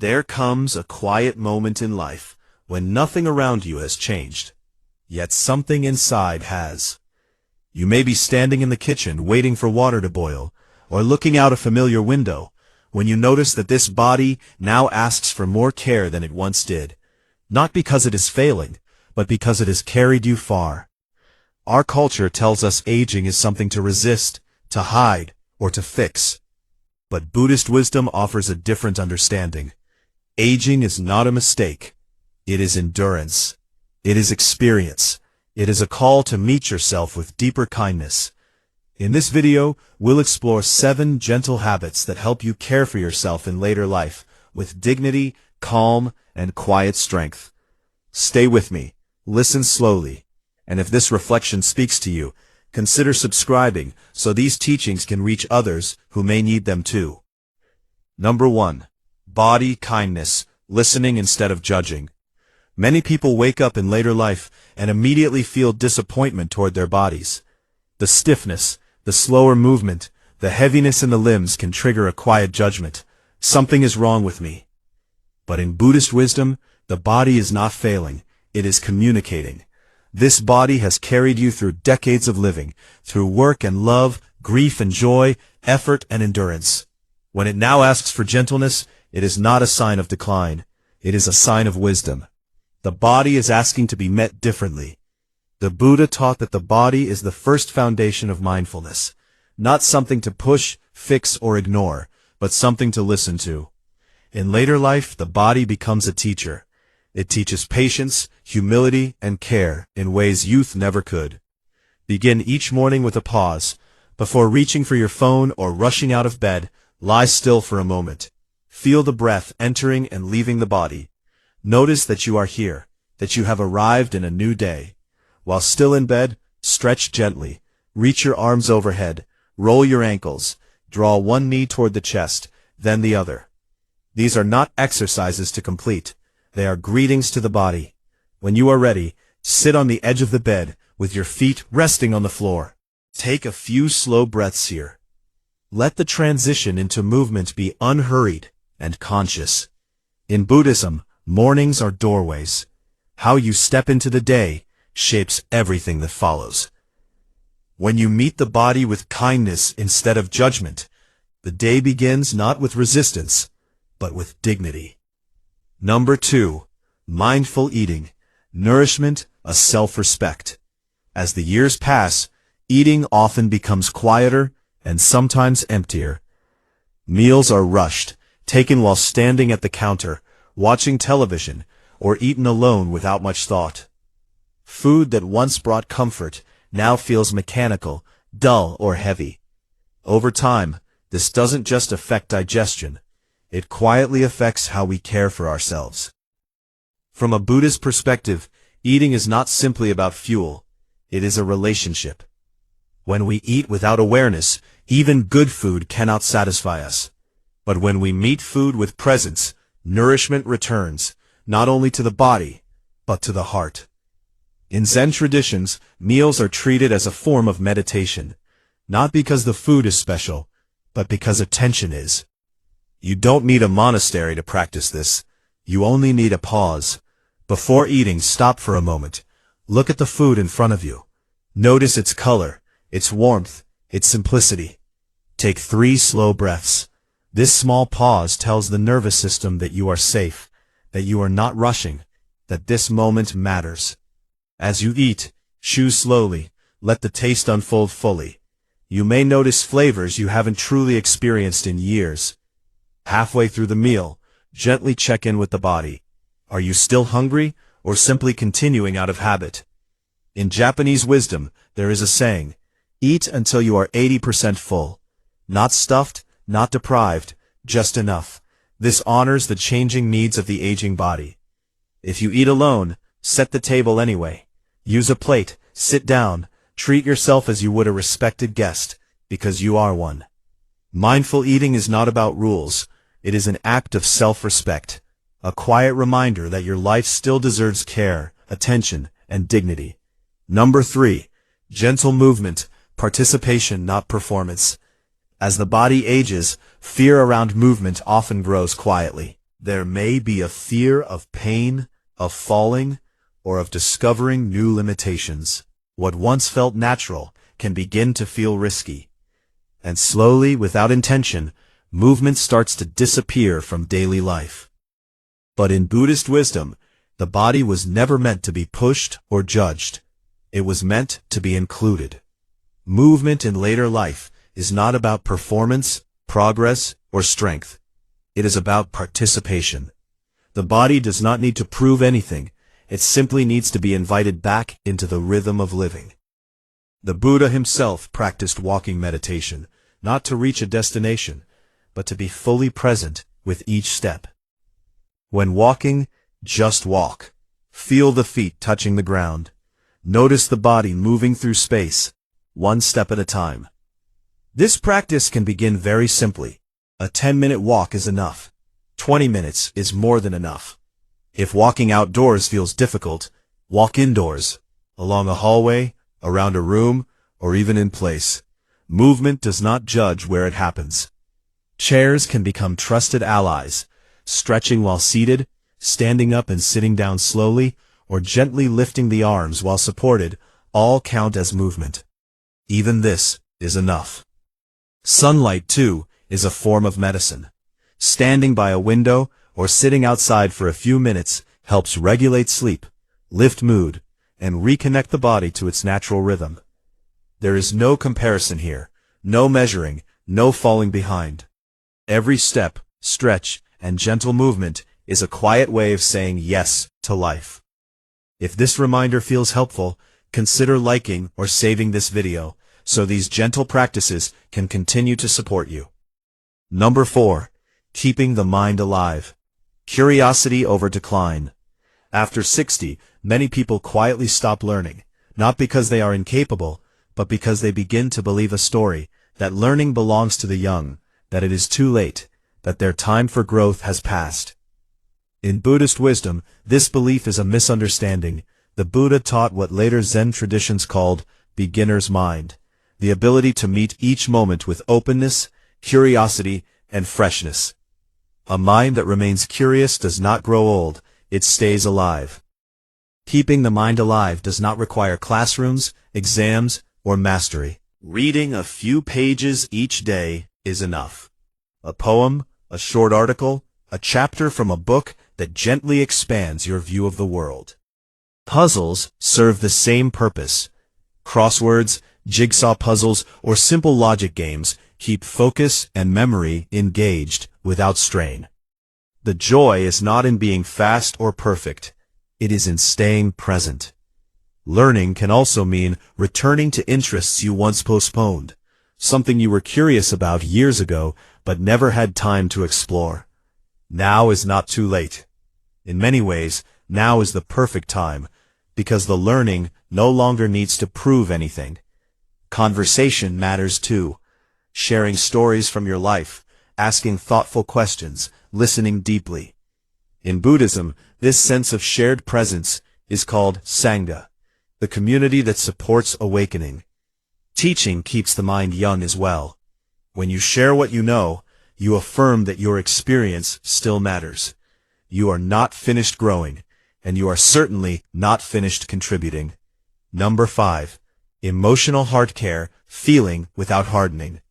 There comes a quiet moment in life when nothing around you has changed, yet something inside has. You may be standing in the kitchen waiting for water to boil, or looking out a familiar window, when you notice that this body now asks for more care than it once did, not because it is failing, but because it has carried you far. Our culture tells us aging is something to resist, to hide, or to fix. But Buddhist wisdom offers a different understanding. Aging is not a mistake. It is endurance. It is experience. It is a call to meet yourself with deeper kindness. In this video, we'll explore 7 gentle habits that help you care for yourself in later life with dignity, calm, and quiet strength. Stay with me, listen slowly, and if this reflection speaks to you, consider subscribing so these teachings can reach others who may need them too. Number 1. Body kindness, listening instead of judging. Many people wake up in later life and immediately feel disappointment toward their bodies. The stiffness, the slower movement, the heaviness in the limbs can trigger a quiet judgment. Something is wrong with me. But in Buddhist wisdom, the body is not failing, it is communicating. This body has carried you through decades of living, through work and love, grief and joy, effort and endurance. When it now asks for gentleness, it is not a sign of decline, it is a sign of wisdom. The body is asking to be met differently. The Buddha taught that the body is the first foundation of mindfulness, not something to push, fix, or ignore, but something to listen to. In later life, the body becomes a teacher. It teaches patience, humility, and care in ways youth never could. Begin each morning with a pause. Before reaching for your phone or rushing out of bed, lie still for a moment. Feel the breath entering and leaving the body. Notice that you are here, that you have arrived in a new day. While still in bed, stretch gently. Reach your arms overhead. Roll your ankles. Draw one knee toward the chest, then the other. These are not exercises to complete. They are greetings to the body. When you are ready, sit on the edge of the bed with your feet resting on the floor. Take a few slow breaths here. Let the transition into movement be unhurried and conscious. In Buddhism, mornings are doorways. How you step into the day shapes everything that follows. When you meet the body with kindness instead of judgment, the day begins not with resistance, but with dignity. Number 2. Mindful eating. Nourishment, a self-respect. As the years pass, eating often becomes quieter and sometimes emptier. Meals are rushed, taken while standing at the counter, watching television, or eaten alone without much thought. Food that once brought comfort now feels mechanical, dull, or heavy. Over time, this doesn't just affect digestion. It quietly affects how we care for ourselves. From a Buddhist perspective, eating is not simply about fuel. It is a relationship. When we eat without awareness, even good food cannot satisfy us. But when we meet food with presence, nourishment returns, not only to the body, but to the heart. In Zen traditions, meals are treated as a form of meditation, not because the food is special, but because attention is. You don't need a monastery to practice this. You only need a pause. Before eating, stop for a moment. Look at the food in front of you. Notice its color, its warmth, its simplicity. Take 3 slow breaths. This small pause tells the nervous system that you are safe, that you are not rushing, that this moment matters. As you eat, chew slowly, let the taste unfold fully. You may notice flavors you haven't truly experienced in years. Halfway through the meal, gently check in with the body. Are you still hungry, or simply continuing out of habit? In Japanese wisdom, there is a saying, eat until you are 80% full. Not stuffed, not deprived, just enough. This honors the changing needs of the aging body. If you eat alone, set the table anyway. Use a plate, sit down, treat yourself as you would a respected guest, because you are one. Mindful eating is not about rules. It is an act of self-respect, a quiet reminder that your life still deserves care, attention, and dignity. Number 3. Gentle movement, participation, not performance. As the body ages, fear around movement often grows quietly. There may be a fear of pain, of falling, or of discovering new limitations. What once felt natural can begin to feel risky. And slowly, without intention, movement starts to disappear from daily life. But in Buddhist wisdom, the body was never meant to be pushed or judged. It was meant to be included. Movement in later life is not about performance, progress, or strength. It is about participation. The body does not need to prove anything. It simply needs to be invited back into the rhythm of living. The Buddha himself practiced walking meditation, not to reach a destination, but to be fully present with each step. When walking, just walk. Feel the feet touching the ground. Notice the body moving through space, one step at a time. This practice can begin very simply. A 10-minute walk is enough. 20 minutes is more than enough. If walking outdoors feels difficult, walk indoors, along a hallway, around a room, or even in place. Movement does not judge where it happens. Chairs can become trusted allies. Stretching while seated, standing up and sitting down slowly, or gently lifting the arms while supported, all count as movement. Even this is enough. Sunlight, too, is a form of medicine. Standing by a window or sitting outside for a few minutes helps regulate sleep, lift mood, and reconnect the body to its natural rhythm. There is no comparison here, no measuring, no falling behind. Every step, stretch, and gentle movement is a quiet way of saying yes to life. If this reminder feels helpful, consider liking or saving this video so these gentle practices can continue to support you. Number 4. Keeping the mind alive. Curiosity over decline. After 60, many people quietly stop learning, not because they are incapable, but because they begin to believe a story that learning belongs to the young, that it is too late, that their time for growth has passed. In Buddhist wisdom, this belief is a misunderstanding. The Buddha taught what later Zen traditions called beginner's mind, the ability to meet each moment with openness, curiosity, and freshness. A mind that remains curious does not grow old, it stays alive. Keeping the mind alive does not require classrooms, exams, or mastery. Reading a few pages each day is enough. A poem, a short article, a chapter from a book that gently expands your view of the world. Puzzles serve the same purpose. Crosswords, jigsaw puzzles, or simple logic games keep focus and memory engaged without strain. The joy is not in being fast or perfect. It is in staying present. Learning can also mean returning to interests you once postponed, something you were curious about years ago but never had time to explore. Now is not too late. In many ways, now is the perfect time, because the learning no longer needs to prove anything. Conversation matters too. Sharing stories from your life, asking thoughtful questions, listening deeply. In Buddhism, this sense of shared presence is called Sangha, the community that supports awakening. Teaching keeps the mind young as well. When you share what you know, you affirm that your experience still matters. You are not finished growing, and you are certainly not finished contributing. Number 5. Emotional heart care, feeling without hardening.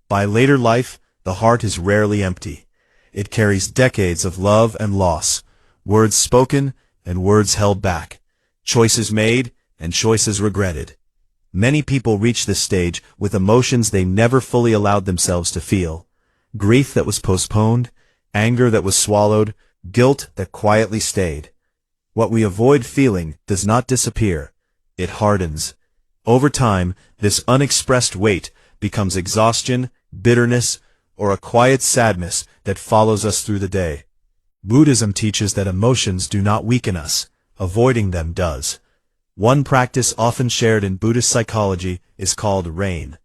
By later life, the heart is rarely empty. It carries decades of love and loss, words spoken and words held back, choices made and choices regretted. Many people reach this stage with emotions they never fully allowed themselves to feel. Grief that was postponed, anger that was swallowed, guilt that quietly stayed. What we avoid feeling does not disappear. It hardens. Over time, this unexpressed weight becomes exhaustion, bitterness, or a quiet sadness that follows us through the day. Buddhism teaches that emotions do not weaken us. Avoiding them does. One practice often shared in Buddhist psychology is called rain.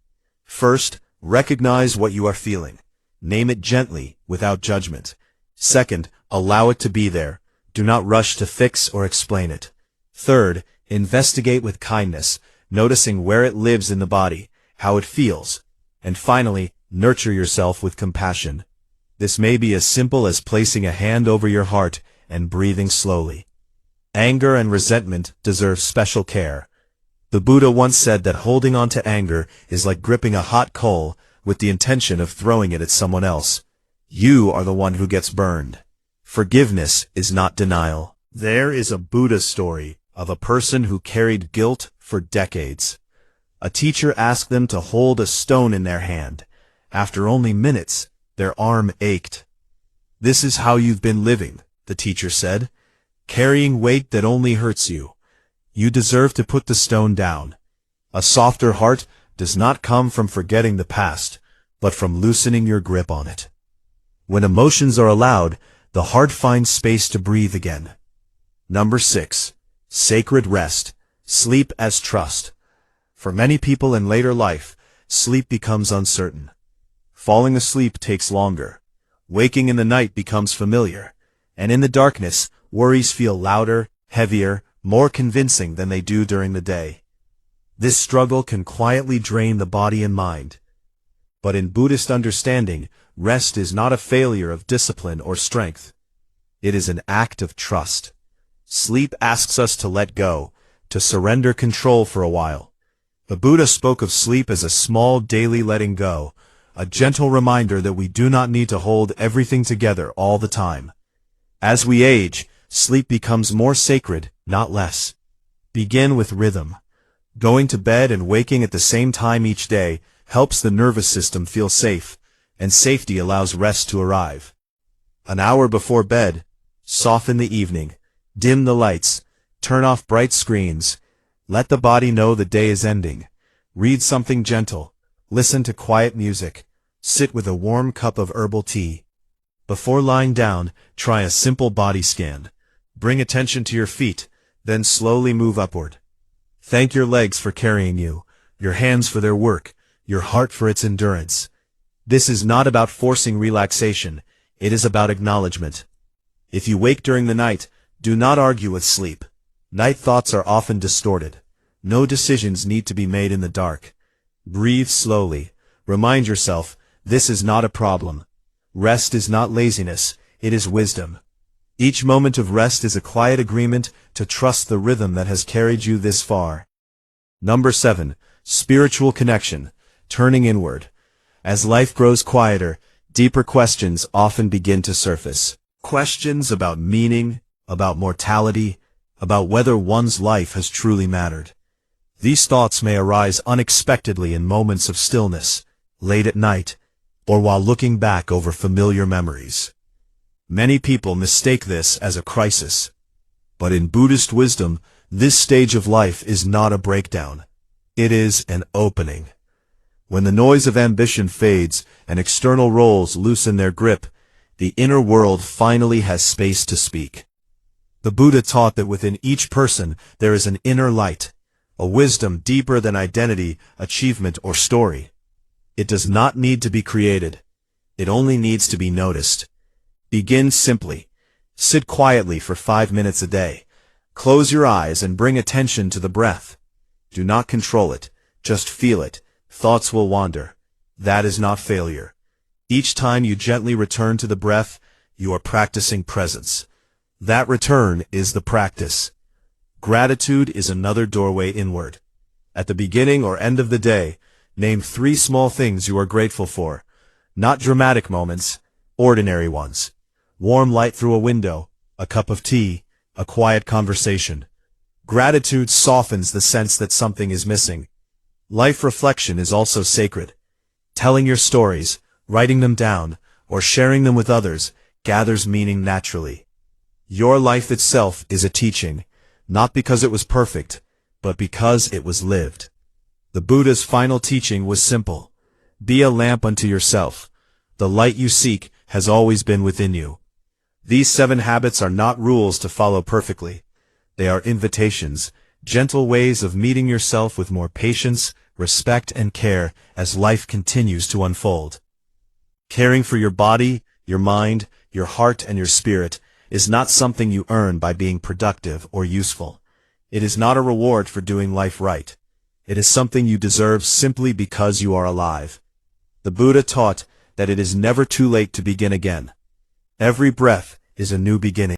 First, recognize what you are feeling. Name it gently, without judgment. Second, allow it to be there. Do not rush to fix or explain it. Third, investigate with kindness, noticing where it lives in the body, how it feels. And finally, nurture yourself with compassion. This may be as simple as placing a hand over your heart and breathing slowly. Anger and resentment deserve special care. The Buddha once said that holding on to anger is like gripping a hot coal with the intention of throwing it at someone else. You are the one who gets burned. Forgiveness is not denial. There is a Buddha story of a person who carried guilt for decades. A teacher asked them to hold a stone in their hand. After only minutes, their arm ached. "This is how you've been living," the teacher said, "carrying weight that only hurts you. You deserve to put the stone down." A softer heart does not come from forgetting the past, but from loosening your grip on it. When emotions are allowed, the heart finds space to breathe again. Number 6. Sacred rest. Sleep as trust. For many people in later life, sleep becomes uncertain. Falling asleep takes longer. Waking in the night becomes familiar. And in the darkness, worries feel louder, heavier, more convincing than they do during the day. This struggle can quietly drain the body and mind. But in Buddhist understanding, rest is not a failure of discipline or strength. It is an act of trust. Sleep asks us to let go, to surrender control for a while. The Buddha spoke of sleep as a small daily letting go, a gentle reminder that we do not need to hold everything together all the time. As we age, sleep becomes more sacred, not less. Begin with rhythm. Going to bed and waking at the same time each day helps the nervous system feel safe, and safety allows rest to arrive. An hour before bed, soften the evening, dim the lights, turn off bright screens, let the body know the day is ending. Read something gentle, listen to quiet music, sit with a warm cup of herbal tea. Before lying down, try a simple body scan. Bring attention to your feet, then slowly move upward. Thank your legs for carrying you, your hands for their work, your heart for its endurance. This is not about forcing relaxation, it is about acknowledgement. If you wake during the night, do not argue with sleep. Night thoughts are often distorted. No decisions need to be made in the dark. Breathe slowly. Remind yourself, this is not a problem. Rest is not laziness, it is wisdom. Each moment of rest is a quiet agreement to trust the rhythm that has carried you this far. Number 7. Spiritual connection. Turning inward. As life grows quieter, deeper questions often begin to surface. Questions about meaning, about mortality, about whether one's life has truly mattered. These thoughts may arise unexpectedly in moments of stillness, late at night, or while looking back over familiar memories. Many people mistake this as a crisis. But in Buddhist wisdom, this stage of life is not a breakdown. It is an opening. When the noise of ambition fades and external roles loosen their grip, the inner world finally has space to speak. The Buddha taught that within each person there is an inner light, a wisdom deeper than identity, achievement, or story. It does not need to be created. It only needs to be noticed. Begin simply. Sit quietly for 5 minutes a day. Close your eyes and bring attention to the breath. Do not control it, just feel it. Thoughts will wander. That is not failure. Each time you gently return to the breath, you are practicing presence. That return is the practice. Gratitude is another doorway inward. At the beginning or end of the day, name 3 small things you are grateful for. Not dramatic moments, ordinary ones. Warm light through a window, a cup of tea, a quiet conversation. Gratitude softens the sense that something is missing. Life reflection is also sacred. Telling your stories, writing them down, or sharing them with others gathers meaning naturally. Your life itself is a teaching, not because it was perfect, but because it was lived. The Buddha's final teaching was simple. Be a lamp unto yourself. The light you seek has always been within you. These 7 habits are not rules to follow perfectly. They are invitations, gentle ways of meeting yourself with more patience, respect, and care as life continues to unfold. Caring for your body, your mind, your heart, and your spirit is not something you earn by being productive or useful. It is not a reward for doing life right. It is something you deserve simply because you are alive. The Buddha taught, that it is never too late to begin again. Every breath is a new beginning.